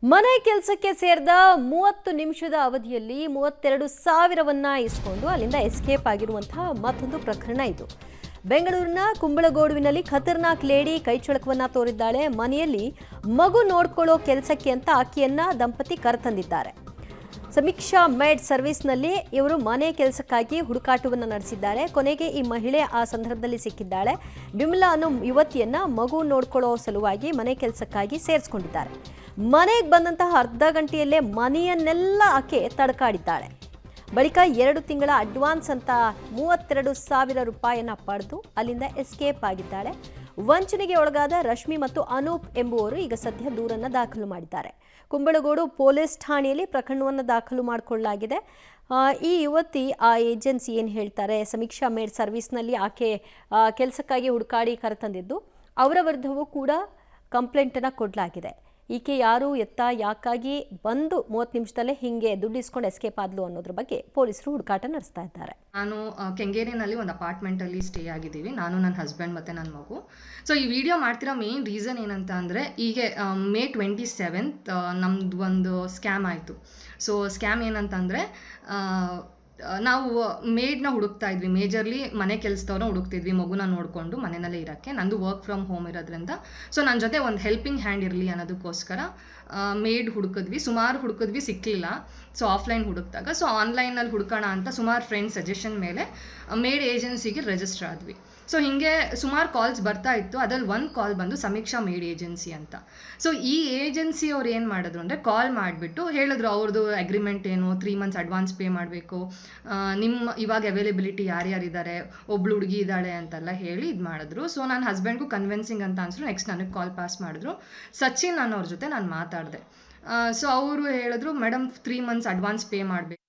ಮನೆ ಕೆಲಸಕ್ಕೆ ಸೇರಿದ 30 ನಿಮಿಷದ ಅವಧಿಯಲ್ಲಿ 32,000ವನ್ನ ಇಸ್ಕೊಂಡು ಅಲ್ಲಿಂದ ಎಸ್ಕೇಪ್ ಆಗಿರುವಂತಹ ಮತ್ತೊಂದು ಪ್ರಕರಣ ಇದು. ಬೆಂಗಳೂರಿನ ಕುಂಬಳಗೋಡುವಿನಲ್ಲಿ ಖತರ್ನಾಕ್ ಲೇಡಿ ಕೈಚಳಕವನ್ನ ತೋರಿದ್ದಾಳೆ. ಮನೆಯಲ್ಲಿ ಮಗು ನೋಡ್ಕೊಳ್ಳೋ ಕೆಲಸಕ್ಕೆ ಅಂತ ಆಕೆಯನ್ನ ದಂಪತಿ ಕರೆತಂದಿದ್ದಾರೆ. ಸಮೀಕ್ಷಾ ಮೇಡ್ ಸರ್ವಿಸ್ನಲ್ಲಿ ಇವರು ಮನೆ ಕೆಲಸಕ್ಕಾಗಿ ಹುಡುಕಾಟವನ್ನು ನಡೆಸಿದ್ದಾರೆ. ಕೊನೆಗೆ ಈ ಮಹಿಳೆ ಆ ಸಂದರ್ಭದಲ್ಲಿ ಸಿಕ್ಕಿದ್ದಾಳೆ. ಬಿಮಲಾ ಅನ್ನೋ ಯುವತಿಯನ್ನ ಮಗು ನೋಡ್ಕೊಳ್ಳೋ ಸಲುವಾಗಿ ಮನೆ ಕೆಲಸಕ್ಕಾಗಿ ಸೇರಿಸ್ಕೊಂಡಿದ್ದಾರೆ. ಮನೆಗೆ ಬಂದಂತಹ ಅರ್ಧ ಗಂಟೆಯಲ್ಲೇ ಮನೆಯನ್ನೆಲ್ಲ ಆಕೆ ತಡಕಾಡಿದ್ದಾಳೆ. ಬಳಿಕ 2 ತಿಂಗಳ ಅಡ್ವಾನ್ಸ್ ಅಂತ 32,000 ರೂಪಾಯಿಯನ್ನು ಪಡೆದು ಅಲ್ಲಿಂದ ಎಸ್ಕೇಪ್ ಆಗಿದ್ದಾಳೆ. ವಂಚನೆಗೆ ಒಳಗಾದ ರಶ್ಮಿ ಮತ್ತು ಅನೂಪ್ ಎಂಬುವರು ಈಗ ಸದ್ಯ ದೂರನ್ನು ದಾಖಲು ಮಾಡಿದ್ದಾರೆ. ಕುಂಬಳಗೋಡು ಪೊಲೀಸ್ ಠಾಣೆಯಲ್ಲಿ ಪ್ರಕರಣವನ್ನು ದಾಖಲು ಮಾಡಿಕೊಳ್ಳಲಾಗಿದೆ. ಈ ಯುವತಿ ಆ ಏಜೆನ್ಸಿ ಏನು ಹೇಳ್ತಾರೆ, ಸಮೀಕ್ಷಾ ಮೇಡ್ ಸರ್ವಿಸ್ನಲ್ಲಿ ಆಕೆ ಕೆಲಸಕ್ಕಾಗಿ ಹುಡುಕಾಡಿ ಕರೆತಂದಿದ್ದು, ಅವರ ವಿರುದ್ಧವೂ ಕೂಡ ಕಂಪ್ಲೇಂಟನ್ನು ಕೊಡಲಾಗಿದೆ. ಈಕೆ ಯಾರು, ಎತ್ತ, ಯಾಕಾಗಿ ಬಂದು 30 ನಿಮಿಷದಲ್ಲೇ ಹಿಂಗೆ ದುಡ್ಡು ಇಸ್ಕೊಂಡು ಎಸ್ಕೇಪ್ ಆದ್ಲು ಅನ್ನೋದ್ರ ಬಗ್ಗೆ ಪೊಲೀಸರು ಹುಡುಕಾಟ ನಡೆಸ್ತಾ ಇದ್ದಾರೆ. ನಾನು ಕೆಂಗೇರಿನಲ್ಲಿ ಒಂದು ಅಪಾರ್ಟ್ಮೆಂಟಲ್ಲಿ ಸ್ಟೇ ಆಗಿದ್ದೀವಿ, ನಾನು ನನ್ನ ಹಸ್ಬೆಂಡ್ ಮತ್ತು ನನ್ನ ಮಗು. ಸೊ ಈ ವಿಡಿಯೋ ಮಾಡ್ತಿರೋ ಮೇನ್ ರೀಸನ್ ಏನಂತ ಅಂದರೆ, ಹೀಗೆ ಮೇ 27th ನಮ್ಮದು ಒಂದು ಸ್ಕ್ಯಾಮ್ ಆಯಿತು. ಸೊ ಸ್ಕ್ಯಾಮ್ ಏನಂತಂದರೆ, ನಾವು ಮೇಡ್ನ ಹುಡುಕ್ತಾ ಇದ್ವಿ, ಮೇಜರ್ಲಿ ಮನೆ ಕೆಲಸದವ್ರನ್ನ ಹುಡುಕ್ತಿದ್ವಿ ಮಗುನ ನೋಡಿಕೊಂಡು ಮನೆಯಲ್ಲೇ ಇರೋಕ್ಕೆ. ನಂದು ವರ್ಕ್ ಫ್ರಮ್ ಹೋಮ್ ಇರೋದ್ರಿಂದ ಸೊ ನನ್ನ ಜೊತೆ ಒಂದು ಹೆಲ್ಪಿಂಗ್ ಹ್ಯಾಂಡ್ ಇರಲಿ ಅನ್ನೋದಕ್ಕೋಸ್ಕರ ಮೇಡ್ ಹುಡುಕಿದ್ವಿ. ಸುಮಾರು ಹುಡುಕಿದ್ವಿ, ಸಿಕ್ಕಲಿಲ್ಲ. ಸೊ ಆಫ್ಲೈನ್ ಹುಡುಕಿದಾಗ ಸೊ ಆನ್ಲೈನಲ್ಲಿ ಹುಡುಕೋಣ ಅಂತ ಸುಮಾರು ಫ್ರೆಂಡ್ಸ್ ಸಜೆಷನ್ ಮೇಲೆ ಮೇಡ್ ಏಜೆನ್ಸಿಗೆ ರಿಜಿಸ್ಟರ್ ಆದ್ವಿ. ಸೊ ಹೀಗೆ ಸುಮಾರು ಕಾಲ್ಸ್ ಬರ್ತಾ ಇತ್ತು. ಅದ್ರಲ್ಲಿ ಒಂದು ಕಾಲ್ ಬಂದು ಸಮೀಕ್ಷಾ ಮೇಡ್ ಏಜೆನ್ಸಿ ಅಂತ. ಸೊ ಈ ಏಜೆನ್ಸಿ ಅವ್ರು ಏನು ಮಾಡಿದ್ರು ಅಂದರೆ, ಕಾಲ್ ಮಾಡಿಬಿಟ್ಟು ಹೇಳಿದ್ರು ಅವ್ರದ್ದು ಅಗ್ರಿಮೆಂಟ್ ಏನು, 3 months ಅಡ್ವಾನ್ಸ್ ಪೇ ಮಾಡಬೇಕು, ನಿಮ್ಮ ಇವಾಗ ಅವೈಲೇಬಿಲಿಟಿ ಯಾರ್ಯಾರಿದ್ದಾರೆ, ಒಬ್ಳು ಹುಡುಗಿ ಇದ್ದಾಳೆ ಅಂತೆಲ್ಲ ಹೇಳಿ ಇದು ಮಾಡಿದ್ರು. ಸೊ ನನ್ನ ಹಸ್ಬೆಂಡ್ಗೂ ಕನ್ವಿನ್ಸಿಂಗ್ ಅಂತ ಅನ್ಸಿದ್ರು. ನೆಕ್ಸ್ಟ್ ನನಗೆ ಕಾಲ್ ಪಾಸ್ ಮಾಡಿದ್ರು. ಸಚಿನ್ ಅನ್ನೋರ ಜೊತೆ ನಾನು ಮಾತಾಡಿದೆ. ಸೊ ಅವರು ಹೇಳಿದ್ರು, ಮೇಡಮ್ 3 months ಅಡ್ವಾನ್ಸ್ ಪೇ ಮಾಡಬೇಕು.